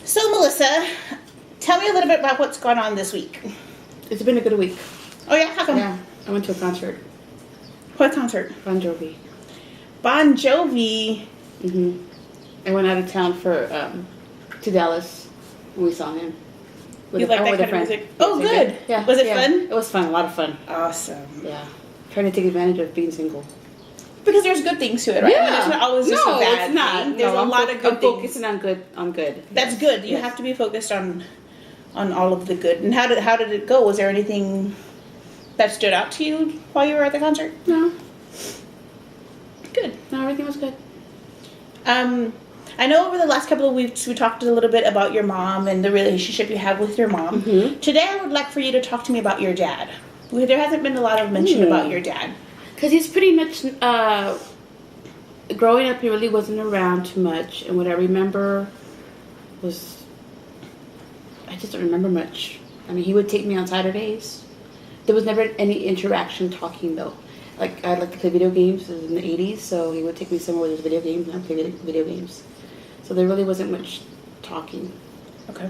So, Melissa, tell me a little bit about what's gone on this week. It's been a good week. Oh, yeah? How come? Yeah, I went to a concert. What concert? Bon Jovi. Bon Jovi. Mhm. I went out of town for to Dallas when we saw him. You like that kind of music? Oh, Yes, I good. did. Yeah. Was it yeah. fun? It was fun. A lot of fun. Awesome. Yeah. Trying to take advantage of being single. Because there's good things to it, right? I mean, there's not always just a bad it's not. thing. There's a lot of good I'm things. focusing on good. That's Yes. good. You Yes. have to be focused on all of the good. And how did it go? Was there anything that stood out to you while you were at the concert? No. Good. No, everything was good. I know over the last couple of weeks we talked a little bit about your mom and the relationship you have with your mom. Mhm. Today I would like for you to talk to me about your dad. There hasn't been a lot of mention about your dad. Because he's pretty much, growing up, he really wasn't around too much. And what I remember was, I just don't remember much. I mean, he would take me on Saturdays. There was never any interaction talking, though. Like, I like to play video games. It was in the 80s, so he would take me somewhere where there's video games, and I'd play video games. So there really wasn't much talking. Okay.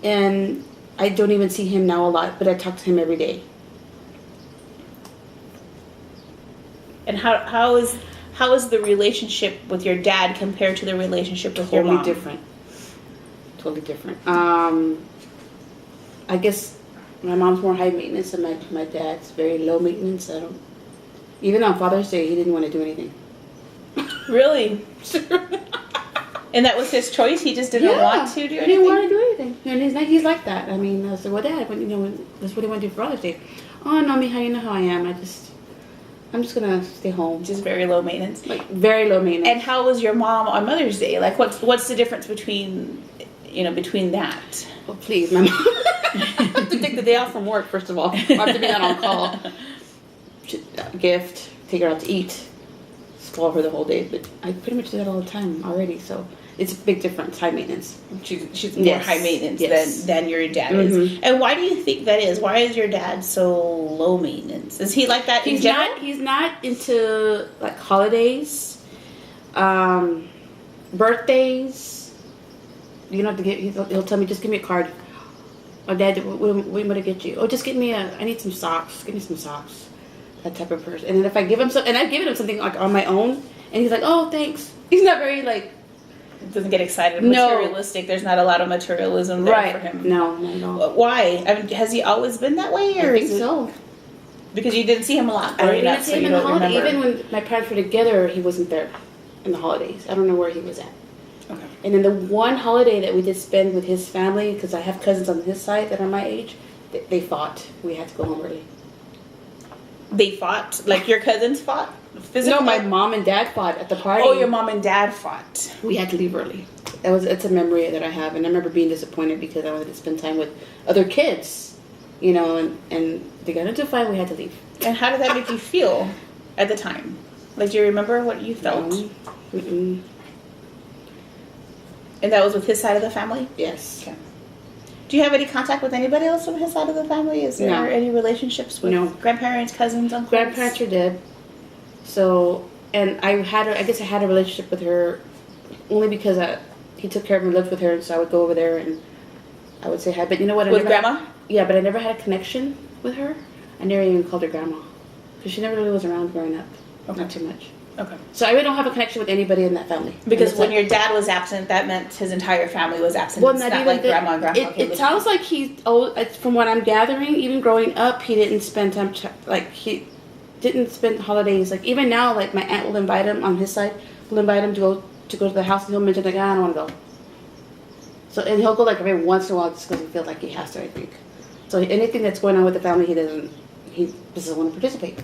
And I don't even see him now a lot, but I talk to him every day. And how is the relationship with your dad compared to the relationship with your mom? Totally different. I guess my mom's more high maintenance and my dad's very low maintenance. Even on Father's Day, he didn't want to do anything. Really? And that was his choice? He just didn't want to do anything? He didn't want to do anything. And he's like that. I mean, I said, well, Dad, that's what do you want to do for Father's Day? Oh, no, mija, you know how I am. I'm just going to stay home. Just very low maintenance. Like, very low maintenance. And how was your mom on Mother's Day? Like, what's the difference between that? Oh, please, my mom. I have to take the day off from work, first of all. I have to be out on call. Gift, take her out to eat, spoil her the whole day. But I pretty much do that all the time already, so it's a big difference, high maintenance. She's more Yes. high maintenance Yes. than your dad is. Mhm. And why do you think that is? Why is your dad so low maintenance? Is he like that in general? He's not into, like, holidays, birthdays. You don't have to he'll tell me, just give me a card. Oh, Dad, what am I going to get you? Oh, just get me I need some socks. Give me some socks. That type of person. And then if I give him and I've given him something, like, on my own, and he's like, oh, thanks. He's not very, like, Doesn't get excited. No. Materialistic. There's not a lot of materialism there for him. No, no. Why? I mean, has he always been that way, or I think is it so. because you didn't see him a lot I growing didn't up, see so him you in the don't holiday. remember? Even when my parents were together, he wasn't there in the holidays. I don't know where he was at. Okay. And then the one holiday that we did spend with his family, because I have cousins on his side that are my age, they fought. We had to go home early. They fought, like your cousins fought physically. No, my mom and dad fought at the party. Oh, your mom and dad fought. We had to leave early. It's a memory that I have, and I remember being disappointed because I wanted to spend time with other kids, and they got into a fight. We had to leave. And how did that make you feel at the time? Like, do you remember what you felt? No. Mm-mm. And that was with his side of the family? Yes. Okay. Do you have any contact with anybody else from his side of the family? Is there No. any relationships with No. grandparents, cousins, uncles? Grandparents are dead. So, and I guess I had a relationship with her only because he took care of me, lived with her, and so I would go over there and I would say hi. But you know what? With grandma? Yeah, but I never had a connection with her. I never even called her grandma because she never really was around growing up. Okay. Not too much. Okay. So I really don't have a connection with anybody in that family. Because And when it's your dad was absent, that meant his entire family was absent. well, It's not not even like grandma and grandpa. came It with sounds you. like from what I'm gathering, even growing up, he didn't spend time. He didn't spend holidays. Like even now, like my aunt will invite him on his side. Will invite him to go to the house, and he'll mention like, I don't want to go. So and he'll go like every once in a while just because he feels like he has to. I think. So anything that's going on with the family, he doesn't want to participate.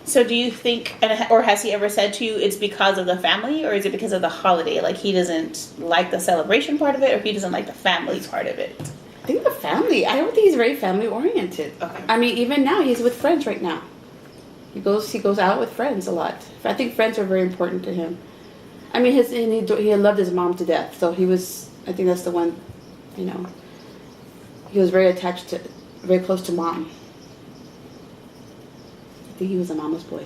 So do you think, or has he ever said to you, it's because of the family, or is it because of the holiday? Like he doesn't like the celebration part of it, or he doesn't like the family part of it? I think the family. I don't think he's very family oriented. Okay. I mean, even now he's with friends right now. He goes out with friends a lot. I think friends are very important to him. I mean, he loved his mom to death. So he was. I think that's the one. He was very close to mom. I think he was a mama's boy.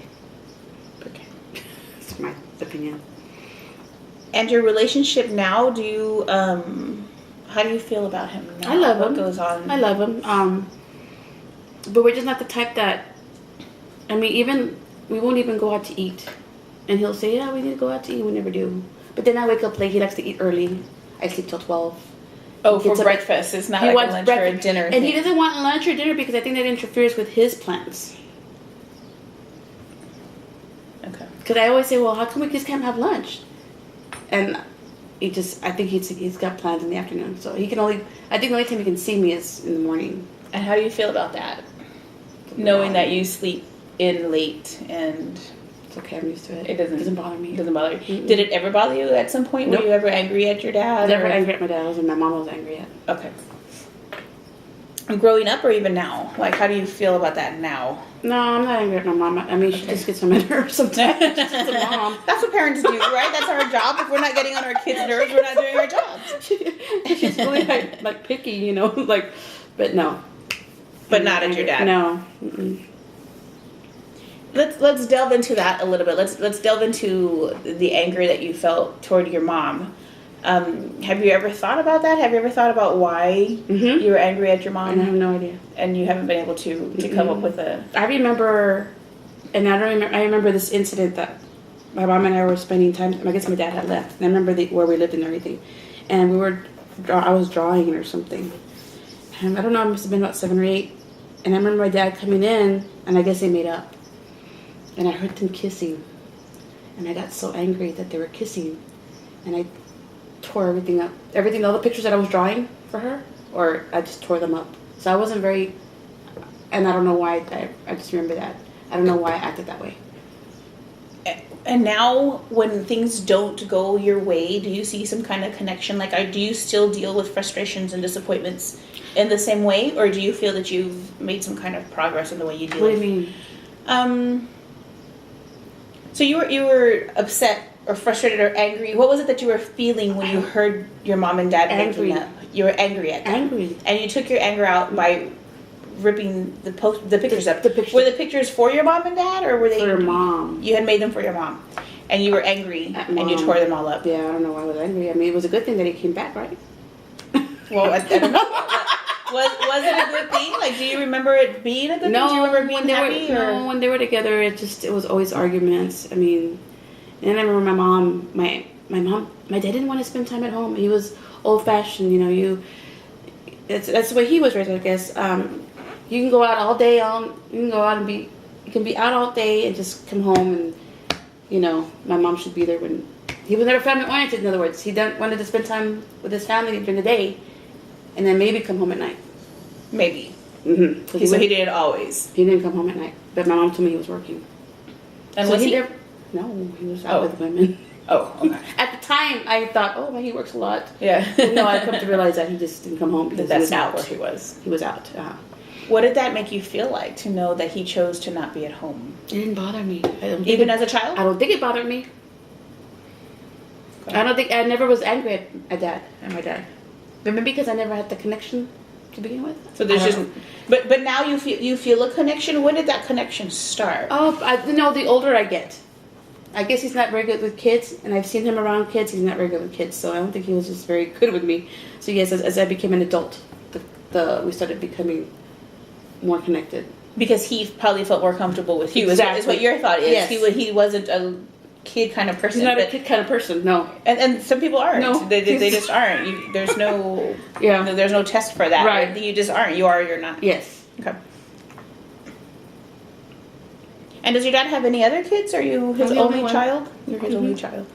Okay, that's my opinion. And your relationship now, do you, how do you feel about him now? I love him. What goes on? I love him. But we're just not the type that, I mean, even, we won't even go out to eat. And he'll say, yeah, we need to go out to eat. We never do. But then I wake up late. He likes to eat early. I sleep till 12. Oh, He for gets up- breakfast. It's not He like a wants lunch or a breakfast. dinner And thing. he doesn't want lunch or dinner because I think that interferes with his plans. Okay. Because I always say, well, how come we just can't have lunch? And he just, I think he's got plans in the afternoon. So he can only, I think the only time he can see me is in the morning. And how do you feel about that? Knowing that you sleep in late and It's okay, I'm used to it. it doesn't bother me. bother you. Mm-mm. Did it ever bother you at some point? Nope. Were you ever angry at your dad? I was never or- angry at my dad. I was my mom was angry at. Okay. Growing up or even now? Like, how do you feel about that now? No, I'm not angry at my mom. I mean, she Okay. just gets on my nerves sometimes. She's just a mom. That's what parents do, right? That's our job. If we're not getting on our kids' nerves, we're not doing our jobs. She's really like picky, you know, like, but no. But not at your dad. No. Mm-mm. Let's delve into that a little bit. Let's delve into the anger that you felt toward your mom. Have you ever thought about that? Have you ever thought about why Mhm. you were angry at your I mom have no idea. and you haven't been able to come up with a? I remember, and I don't remember. I remember this incident that my mom and I were spending time. I guess my dad had left, and I remember where we lived and everything. And we were, I was drawing or something. And I don't know. It must have been about 7 or 8. And I remember my dad coming in, and I guess they made up. And I heard them kissing, and I got so angry that they were kissing, and I tore everything up. Everything, all the pictures that I was drawing for her, or I just tore them up. So I wasn't very, and I don't know why. I just remember that. I don't know why I acted that way. And now, when things don't go your way, do you see some kind of connection? Like, do you still deal with frustrations and disappointments in the same way, or do you feel that you've made some kind of progress in the way you deal? What do with you mean? So you were upset or frustrated or angry. What was it that you were feeling when you heard your mom and dad Angry. making up? You were angry at them. Angry. And you took your anger out by ripping the pictures up. The pictures. Were the pictures for your mom and dad, or were they For your mom. You had made them for your mom, and you were angry At and you Mom. tore them all up. Yeah, I don't know why I was angry. I mean, it was a good thing that he came back, right? Well, I don't know. Was it a good thing? Like, do you remember it being a good thing? Do you remember being happy? No, when they were together, it was always arguments. I mean, and I remember my dad didn't want to spend time at home. He was old fashioned, you know. That's the way he was raised, I guess. You can go out all day. You can go out and you can be out all day and just come home, and you know, my mom should be there when he was never family oriented. In other words, he wanted to spend time with his family during the day, and then maybe come home at night. Maybe. Mm-hmm. So he didn't always. He didn't come home at night, but my mom told me he was working. And So was he? No, he was out Oh. with women. Oh, okay. At the time, I thought, oh, well, he works a lot. Yeah. No, I come to realize that he just didn't come home because he That's was not out. where he was. He was out. What did that make you feel like to know that he chose to not be at home? It didn't bother me. Even as a child? I don't think it bothered me. Okay. I never was angry at my dad. But maybe because I never had the connection to begin with. So there's I just, don't know. but now you feel a connection. When did that connection start? Oh, the older I get. I guess he's not very good with kids, and I've seen him around kids. He's not very good with kids, so I don't think he was just very good with me. So yes, as I became an adult, we started becoming more connected. Because he probably felt more comfortable with you. Exactly. Is what your thought is. Yes. He wasn't a kid kind of person. He's not a but- kid kind of person, no. And some people aren't. No. They just aren't. There's no Yeah. there's no test for that. Right. You just aren't. You are or you're not. Yes. Okay. And does your dad have any other kids? Are you his I'm the only only one. child? You're his Mhm. only child.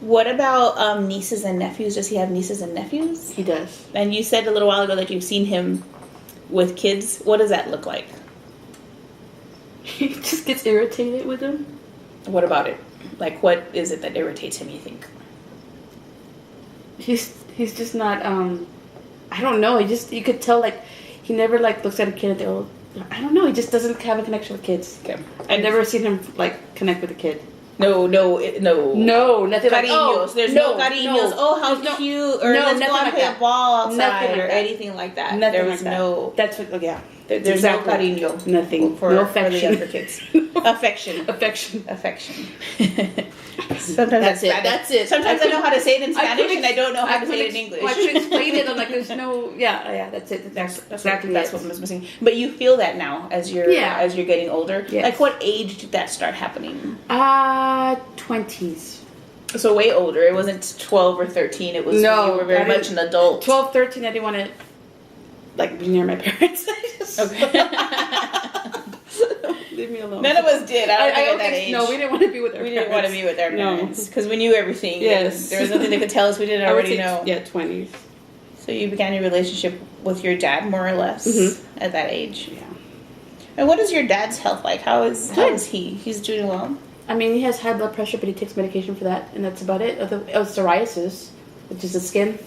What about nieces and nephews? Does he have nieces and nephews? He does. And you said a little while ago that you've seen him with kids. What does that look like? He just gets irritated with them. What about it? Like, what is it that irritates him, you think? He's just not I don't know. You could tell like he never like looks at a kid and go, I don't know. He just doesn't have a connection with kids. Okay. I've never seen him like connect with a kid. No. No, nothing like Cariños. There's no cariños. Oh, how There's no- cute. Or no, let's go nothing and like play that. a ball outside Nothing like or that. anything like that. Nothing There like was that. no. That's what. Oh, yeah. There's Exactly. no cariño. Nothing. For, No for the affection. younger kids. Affection. Affection. Affection. Sometimes That's it. Spanish. That's it. Sometimes I know how to say it in I Spanish, couldn't and I don't know how to couldn't say it in ex- English. I couldn't explain it. I'm like, there's no. Yeah. That's it. That's exactly that's it. what was missing. But you feel that now as you're getting older. Yes. Like, what age did that start happening? 20s. So way older. It wasn't 12 or 13. It was No, you were very I much didn't- an adult. 12, 13, I didn't want to, like, be near my parents. Okay. Leave me alone. None of us did. I don't think at that think- age. No, we didn't want to be with our We parents. didn't want to be with our No. parents because we knew everything. Yes. There was nothing that could tell us we didn't I would already say, know. Yeah, 20s. So you began your relationship with your dad more or less at that age. Yeah. And what is your dad's health like? How is Good. he? He's doing well. I mean, he has high blood pressure, but he takes medication for that, and that's about it. Psoriasis, which is the skin.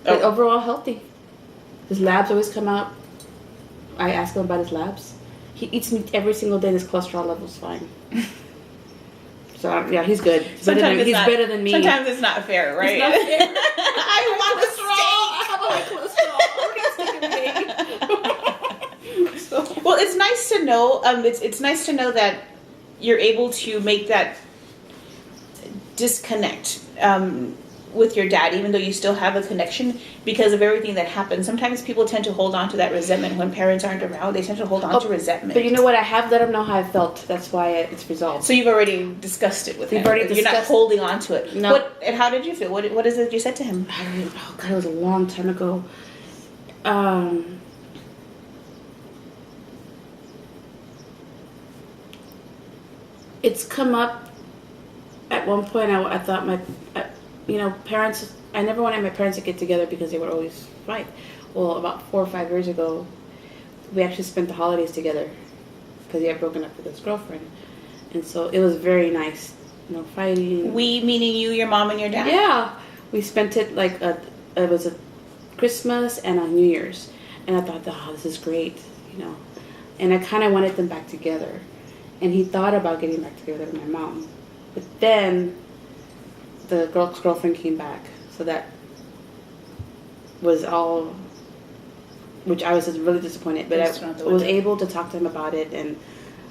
But Oh. overall healthy. His labs always come out. I ask him about his labs. He eats meat every single day, and his cholesterol level's fine. So, yeah, he's good. He's better than, he's better than me. Sometimes it's not fair, right? It's not fair. I want a steak. I have a high cholesterol. So, Well, it's nice to know. It's nice to know that you're able to make that disconnect with your dad, even though you still have a connection because of everything that happened. Sometimes people tend to hold on to that resentment when parents aren't around. They tend to hold on to resentment. but you know what? I have let him know how I felt. That's why it's resolved. So you've already discussed it with We've him. already You're not discussed- holding on to it. No. And how did you feel? What is it you said to him? Oh God, it was a long time ago. It's come up. At one point, I thought parents. I never wanted my parents to get together because they would always fight. Well, about 4 or 5 years ago, we actually spent the holidays together because he had broken up with his girlfriend, and so it was very nice. No fighting. We, meaning you, your mom, and your dad? Yeah, we spent it like it was a Christmas and a New Year's, and I thought, oh, this is great, and I kind of wanted them back together, and he thought about getting back together with my mom, but then the girl's girlfriend came back, so that was all, which I was just really disappointed, but Just I not the was window. able to talk to him about it and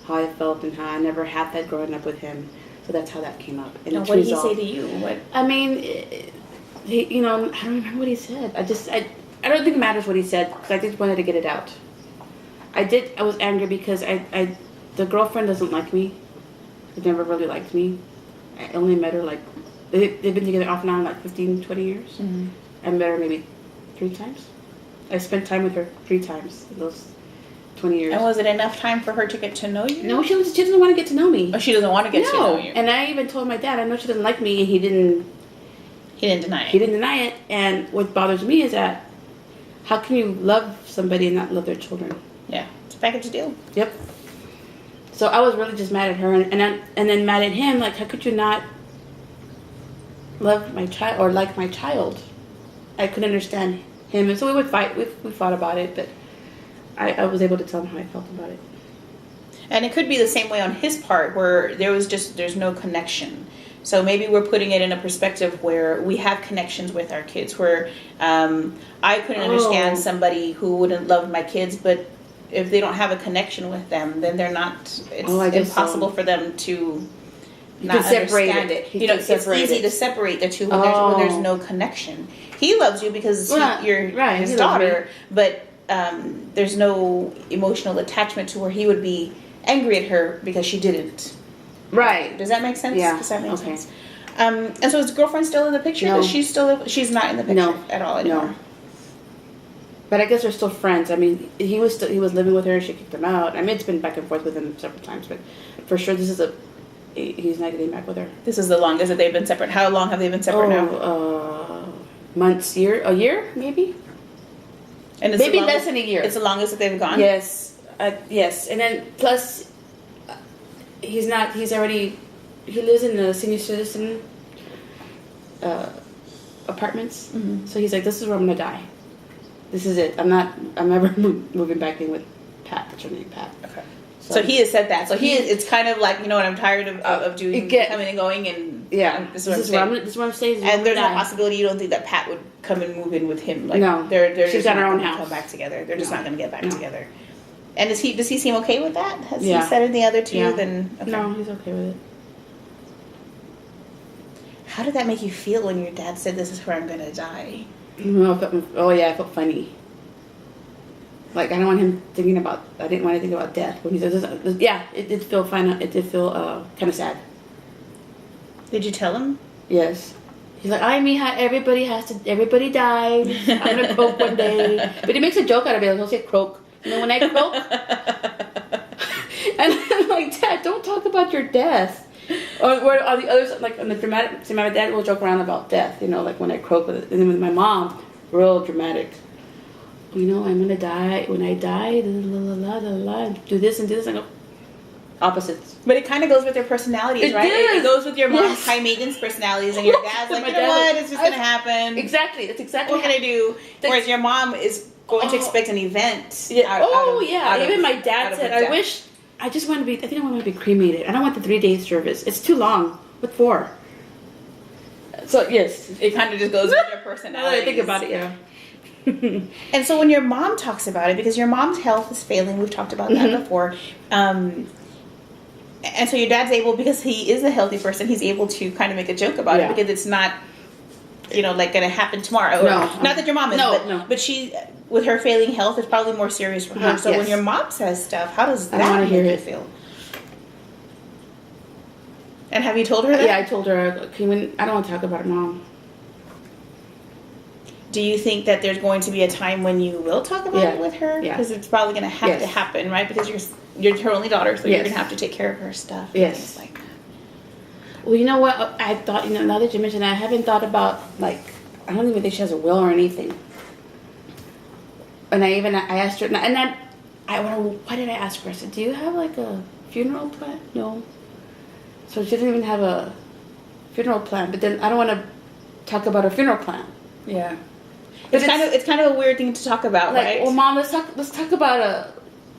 how I felt and how I never had that growing up with him. So that's how that came up. And Now, it's what did he resolved. say to you? What? I mean, I don't remember what he said. I don't think it matters what he said because I just wanted to get it out. I was angry because the girlfriend doesn't like me. She never really liked me. I only met her they've been together off and on 15, 20 years. Mm-hmm. I met her maybe 3 times. I spent time with her 3 times in those 20 years. And was it enough time for her to get to know you? No, she doesn't want to get to know me. Oh, she doesn't want to get to know you. And I even told my dad, I know she doesn't like me, and he didn't deny it. He didn't deny it. And what bothers me is that how can you love somebody and not love their children? Yeah, it's a package deal. Yep. So I was really just mad at her, and then mad at him. Like, how could you not love my child or like my child? I couldn't understand him, and so we would fight. We fought about it, but I was able to tell him how I felt about it. And it could be the same way on his part, where there's no connection. So maybe we're putting it in a perspective where we have connections with our kids, where I couldn't understand somebody who wouldn't love my kids, but if they don't have a connection with them, then they're not, it's I guess impossible so. for them to You not can separate understand it. it. You can It's separate easy it. to separate the two when there's Oh. no connection. He loves you because you're right, his he loves me. daughter, but there's no emotional attachment to where he would be angry at her because she didn't. Right. Does that make sense? Yeah. Does that make Okay. sense? And so is girlfriend still in the picture? No. Does she's not in the picture No. at all anymore. No. But I guess they're still friends. I mean, he was living with her. She kicked him out. I mean, it's been back and forth with him several times, but for sure, he's not getting back with her. This is the longest that they've been separate. How long have they been separate now? Months, a year, maybe. And it's Maybe the less than a year. It's the longest that they've gone. Yes, yes, and then plus, he lives in the senior citizen apartments. Mhm. So he's like, this is where I'm gonna die. This is it. I'm never moving back in with Pat. That's her name, Pat. Okay. So he has said that. So it's kind of like, what, I'm tired of doing, coming and going, and Yeah, this is where I'm staying. staying. And there's no possibility you don't think that Pat would come and move in with him. Like, No. they're She's just got not her own gonna house. come back together. They're just No. not going to get back No. together. And does he seem okay with that? Has Yeah. he said anything other to Yeah. you? Then okay. No, he's okay with it. How did that make you feel when your dad said, "This is where I'm gonna die"? No, I felt funny. Like I don't want him thinking about. I didn't want to think about death when he said this. Yeah, it did feel fine. It did feel kind of sad. Did you tell him? Yes. He's like, I mean, everybody dies. I'm gonna croak one day. But he makes a joke out of it. He'll say croak. And then when I croak, and I'm like, Dad, don't talk about your death. Or on the other side, like on the dramatic, see, my dad will joke around about death, like when I croak with it. And then with my mom, real dramatic. I'm gonna die. When I die, do this and do this. I go, opposites. But it kind of goes with their personalities, It right? does. It goes with your mom's Yes. high maintenance personalities, and your dad's like, My you know dad- what? It's just gonna happen. Exactly. That's exactly What can I do? That's- Whereas your mom is going to Oh. expect an event. Yeah. out of- Even my out dad of said, her death. I think I want to be cremated. I don't want the 3-day service. It's too long. What for? So, yes. It kind of just goes with their Now personality. that I think about it, yeah. And so when your mom talks about it, because your mom's health is failing, we've talked about that before. And so your dad's able, because he is a healthy person, he's able to kind of make a joke about Yeah. it because it's not, like going to happen tomorrow. No. Not that your mom is, No. but she, with her failing health, it's probably more serious for her. Uh-huh, So when yes. your mom says stuff, how does I don't wanna that hear make you it. feel? And have you told her that? Yeah, I told her, okay, I don't want to talk about it, Mom. Do you think that there's going to be a time when you will talk about it with her? Yeah. Because it's probably going to have to Yes. happen, right? Because you're her only daughter, so you're Yes. going to have to take care of her stuff. and Yes. things like that. Well, you know what? I thought, now that you mentioned that, I haven't thought about, I don't even think she has a will or anything. And I asked her, why did I ask her? I said, do you have, a funeral plan? No. So she doesn't even have a funeral plan. But then I don't want to talk about a funeral plan. Yeah. But It's kind of a weird thing to talk about, right? Well, Mom, let's talk about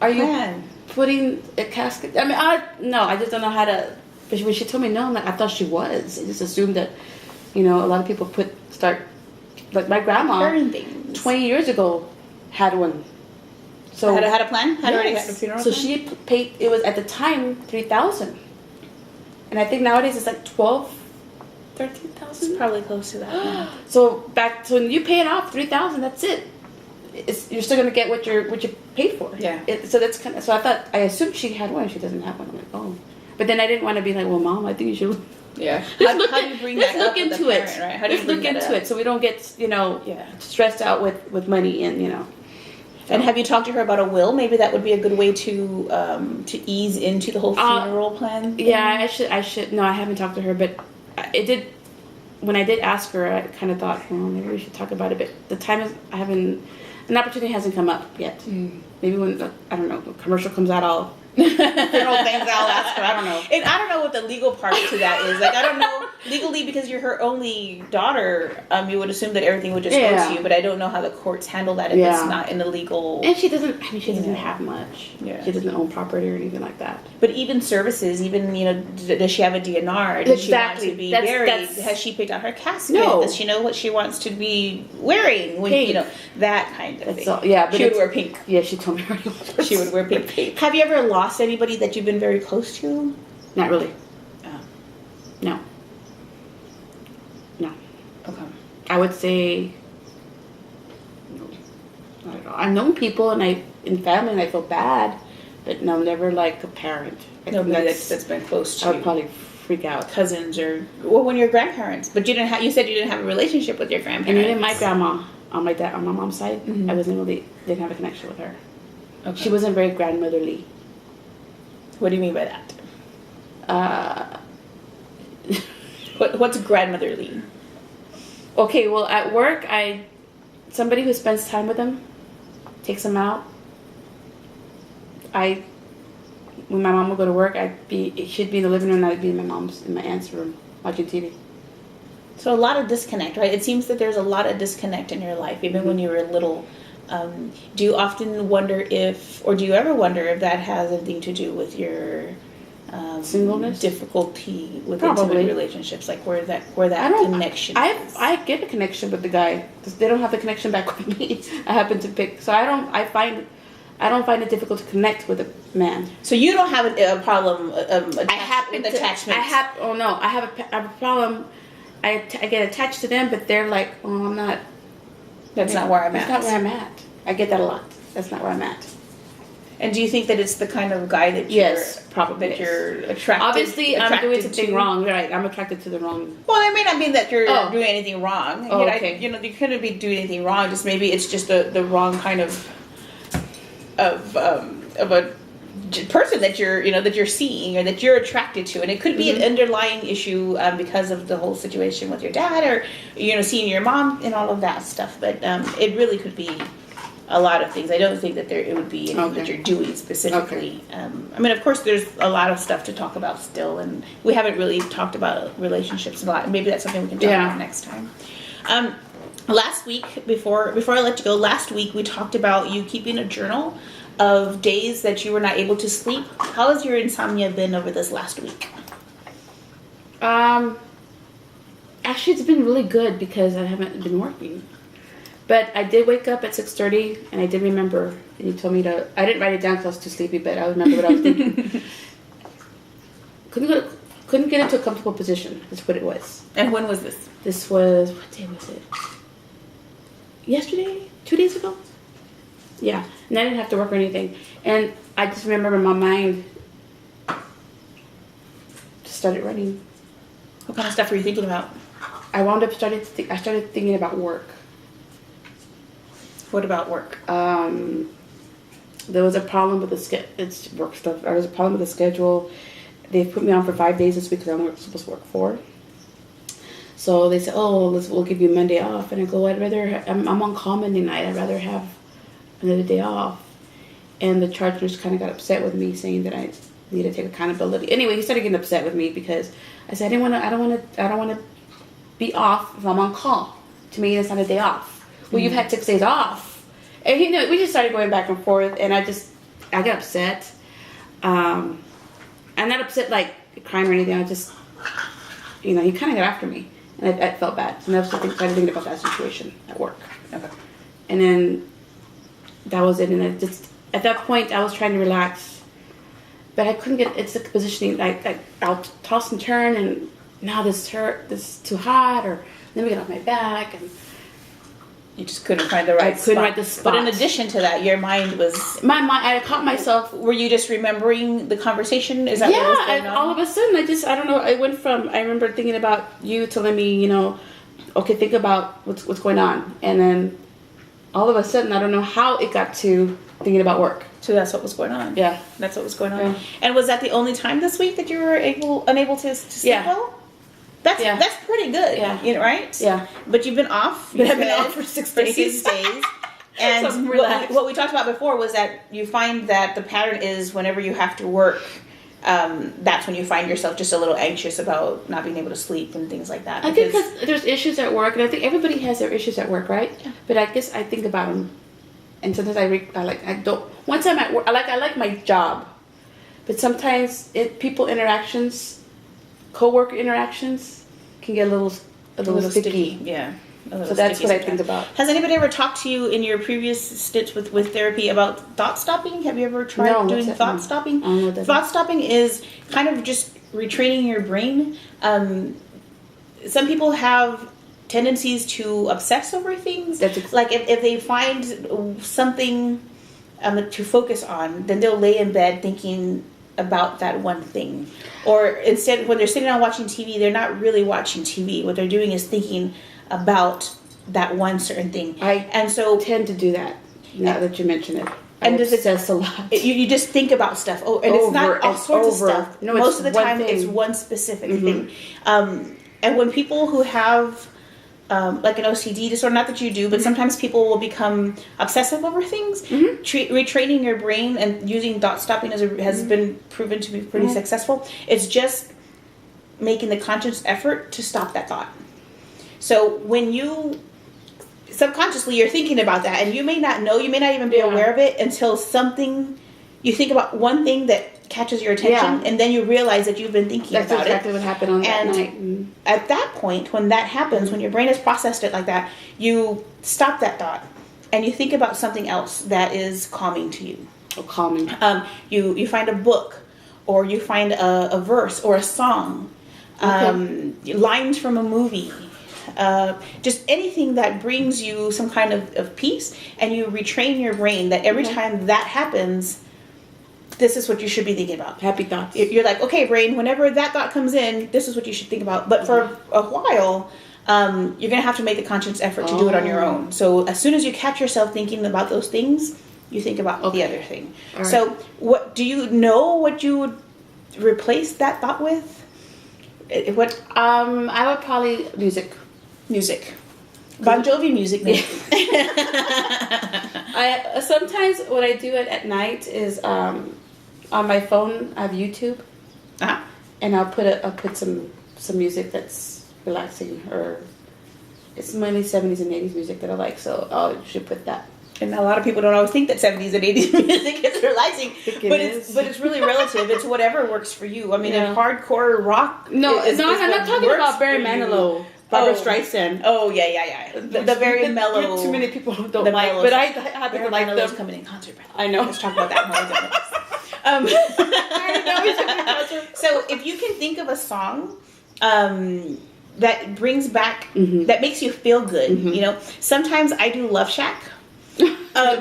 are you Plan. putting a casket? I mean, I just don't know how to. But when she told me no, I'm like, I thought she was. I just assumed that, a lot of people like my grandma, Certain things. 20 years ago, had one. So Had a plan? Had already yes. had a funeral So plan? she paid. It was at the time $3,000, and I think nowadays it's like $13,000. It's probably close to that now. So when you pay it off, $3,000. That's it. You're still gonna get what you paid for. Yeah. So that's kind of. So I assumed she had one. She doesn't have one. I'm like, oh. But then I didn't want to be like, well, Mom, I think you should. Yeah. Let's How do you bring let's that look up with into the it. parent, right? How do you Let's bring look that into up? it so we don't get Yeah. stressed out with money and. And have you talked to her about a will? Maybe that would be a good way to ease into the whole funeral plan. thing. Yeah, I should. No, I haven't talked to her, but it did. When I did ask her, I kind of thought, well, maybe we should talk about it. But the time is, an opportunity hasn't come up yet. Maybe when I don't know, the commercial comes out, I'll funeral things. I'll ask her. I don't know. And I don't know what the legal part to that is. I don't know legally, because you're her only daughter. You would assume that everything would just go Yeah. to you, but I don't know how the courts handle that if Yeah. it's not in the legal. And she doesn't. I mean, she doesn't Yeah. have much. Yeah. She doesn't own property or anything like that. But even services, does she have a DNR? Does she want Exactly. to be That's- buried? that's- Has she picked out her casket? No. Does she know what she wants to be wearing? When Pink. that kind of That's thing. all. Yeah, but She would it's- wear pink. Yeah, she told me already. She would wear pink. Have you ever lost anybody that you've been very close to? Not really. Oh, No. No. okay. I would say. No, not at all. I've known people in family and I feel bad, but no, never like a parent. I think Nobody that's been close to I you. would probably freak out. Cousins or when your grandparents, but you said you didn't have a relationship with your And grandparents. even my grandma on my mom's side, I didn't have a connection with her. Okay. She wasn't very grandmotherly. What do you mean by that? Uh, What's grandmotherly? okay, well at work, somebody who spends time with them, takes them out. When my mom would go to work, she'd be in the living room and I'd be in my aunt's room watching TV. So a lot of disconnect, right? It seems that there's a lot of disconnect in your life, even when you were little. Do you often wonder do you ever wonder if that has anything to do with your Singleness? difficulty with Probably. intimate relationships, like where that connection is? I get a connection with the guy because they don't have the connection back with me. I happen to pick, so I I don't find it difficult to connect with a man. So you don't have a problem with attachment. I have a problem. I get attached to them, but they're like, oh, I'm not. That's not where I'm That's at. not where I'm at. I get that a lot. That's not where I'm at. And do you think that it's the kind of guy that probably that you're attracted? Obviously, I'm doing something to? wrong. Right, I'm attracted to the wrong. Well, it may not mean that you're doing anything wrong. Oh, okay. You couldn't be doing anything wrong. Just maybe it's just the wrong kind of a person that you're seeing or that you're attracted to, and it could be an underlying issue because of the whole situation with your dad, or seeing your mom and all of that stuff. But it really could be a lot of things. I don't think that it would be anything that you're doing specifically. I mean, of course, there's a lot of stuff to talk about still, and we haven't really talked about relationships a lot. Maybe that's something we can talk about next time. Last week, before I let you go, last week we talked about you keeping a journal of days that you were not able to sleep. How has your insomnia been over this last week? Actually, it's been really good because I haven't been working. But I did wake up at 6:30, and I did remember, and you told me to, I didn't write it down because I was too sleepy, but I remember what I was thinking. Couldn't get into a comfortable position. That's what it was. And when was this? This was, what day was it? Yesterday? 2 days ago? Yeah. And I didn't have to work or anything. And I just remember my mind just started running. What kind of stuff were you thinking about? I started thinking about work. What about work? There was a problem with it's work stuff. There was a problem with the schedule. They put me on for 5 days this week because I'm only supposed to work 4. So they said, we'll give you Monday off. And I go, I'm on call Monday night. I'd rather have another day off. And the charge nurse kind of got upset with me, saying that I need to take accountability. Anyway, he started getting upset with me because I said, I don't want to be off if I'm on call. To me, it's not a day off. Well, you've had 6 days off. And we just started going back and forth, and I got upset. I'm not upset like crying or anything. I just, he kind of got after me, and I felt bad. And I started thinking about that situation at work. Okay. And then that was it. And at that point, I was trying to relax, but I couldn't get. It's the positioning. Like I'll toss and turn, and now this is too hot, or let me get off my back, and you just couldn't find the right spot. I couldn't find the spot. But in addition to that, your mind was... I caught myself... Were you just remembering the conversation? Is that what was going on? All of a sudden, I don't know, I went from... I remember thinking about you telling me, okay, think about what's going on. And then all of a sudden, I don't know how it got to thinking about work. So that's what was going on. Yeah. That's what was going on. Yeah. And was that the only time this week that you were unable to sleep well? That's pretty good, right? Yeah. But you've been off. But I've been off for 6 days. And So what we talked about before was that you find that the pattern is whenever you have to work, that's when you find yourself just a little anxious about not being able to sleep and things like that. I think because there's issues at work, and I think everybody has their issues at work, right? Yeah. But I guess I think about them, and sometimes I don't. Once I'm at work, I like my job, but sometimes people interactions, co-worker interactions, can get a little sticky. Yeah. So that's what I think about. Has anybody ever talked to you in your previous stints with therapy about thought stopping? Have you ever tried doing thought stopping? Thought stopping is kind of just retraining your brain. Some people have tendencies to obsess over things. Like if they find something to focus on, then they'll lay in bed thinking about that one thing. Or instead, when they're sitting down watching TV, they're not really watching TV. What they're doing is thinking about that one certain thing. I tend to do that now that you mention it. And does it a lot? You just think about stuff. Oh, and it's not all sorts of stuff. No, most of the time, it's one specific thing. And when people who have like an OCD disorder, not that you do, but sometimes people will become obsessive over things. Retraining your brain and using thought stopping has been proven to be pretty successful. It's just making the conscious effort to stop that thought. So when you subconsciously you're thinking about that, and you may not know, you may not even be aware of it until you think about one thing that catches your attention, and then you realize that you've been thinking about it. That's exactly what happened on that night. At that point, when that happens, when your brain has processed it like that, you stop that thought and you think about something else that is calming to you. Oh, calming. You find a book, or you find a verse or a song, lines from a movie, just anything that brings you some kind of peace, and you retrain your brain that every time that happens, this is what you should be thinking about. Happy thoughts. You're like, okay, brain, whenever that thought comes in, this is what you should think about. But for a while, you're going to have to make a conscious effort to do it on your own. So as soon as you catch yourself thinking about those things, you think about the other thing. Right. So what do you know what you would replace that thought with? What? I would probably music. Bon Jovi music, maybe. I sometimes what I do at night is on my phone I have YouTube, and I'll put some music that's relaxing, or it's mainly 70s and 80s music that I like, so I should put that. And a lot of people don't always think that 70s and 80s music is relaxing, but is. it's really relative. It's whatever works for you. I mean, if hardcore rock, I'm not talking about Barry Manilow, Barbara Streisand. Oh yeah. The very mellow. Too many people don't like, but I happen to like them. Coming in concert. I know. Let's talk about that more. So if you can think of a song that brings back, that makes you feel good, you know. Sometimes I do Love Shack.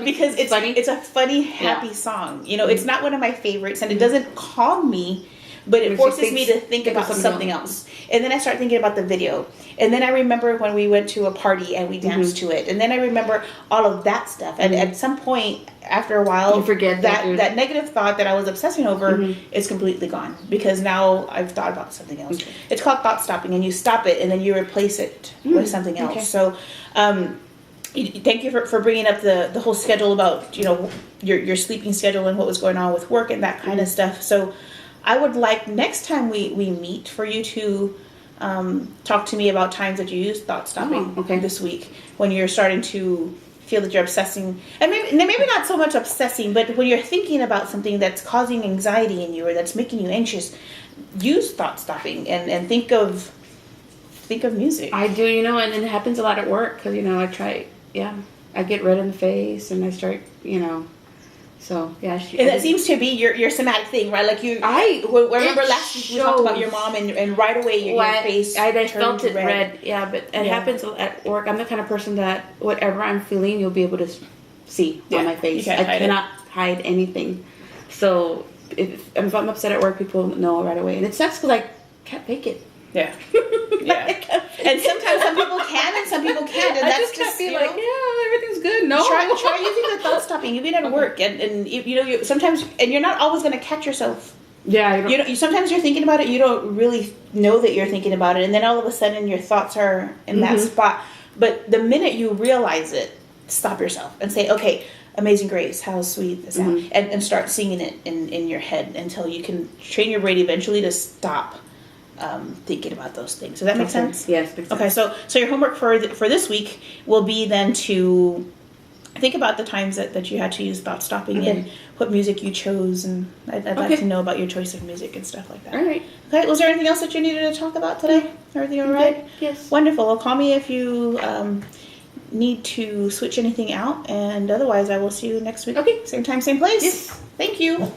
Because it's funny. It's a funny, happy song. You know, it's not one of my favorites, and it doesn't calm me, but it forces me to think about something else. And then I start thinking about the video. And then I remember when we went to a party and we danced to it. And then I remember all of that stuff. And at some point, after a while, you forget that negative thought that I was obsessing over is completely gone. Because now I've thought about something else. Okay. It's called thought stopping. And you stop it and then you replace it with something else. Okay. So, thank you for bringing up the whole schedule about, you know, your sleeping schedule and what was going on with work and that kind of stuff. So I would like next time we meet for you to talk to me about times that you use thought stopping this week when you're starting to feel that you're obsessing, and maybe not so much obsessing, but when you're thinking about something that's causing anxiety in you or that's making you anxious, use thought stopping and think of music. I do, you know, and it happens a lot at work because, you know, I get red in the face and I start, you know, so yeah. And that seems to be your somatic thing, right? Like I remember last week we talked about your mom and right away your face I felt it red. Yeah, but it happens at work. I'm the kind of person that whatever I'm feeling, you'll be able to see on my face. I cannot hide anything. So if I'm upset at work, people know right away. And it sucks because I can't fake it. Yeah. And sometimes some people can and some people can't, and I that's just be like, yeah, everything's good. No, try using the thought stopping even at work, and you know, sometimes, and you're not always going to catch yourself. Yeah, sometimes you're thinking about it, you don't really know that you're thinking about it, and then all of a sudden your thoughts are in that spot. But the minute you realize it, stop yourself and say, okay, Amazing Grace, how sweet the sound, and start singing it in your head until you can train your brain eventually to stop thinking about those things. Does that make sense? Yes, makes sense. Okay, so your homework for this week will be then to think about the times that you had to use thought stopping and what music you chose, and I'd like to know about your choice of music and stuff like that. All right. Okay, was there anything else that you needed to talk about today? Everything all right? Good. Yes. Wonderful. Well, call me if you need to switch anything out, and otherwise I will see you next week. Okay. Same time, same place. Yes. Thank you.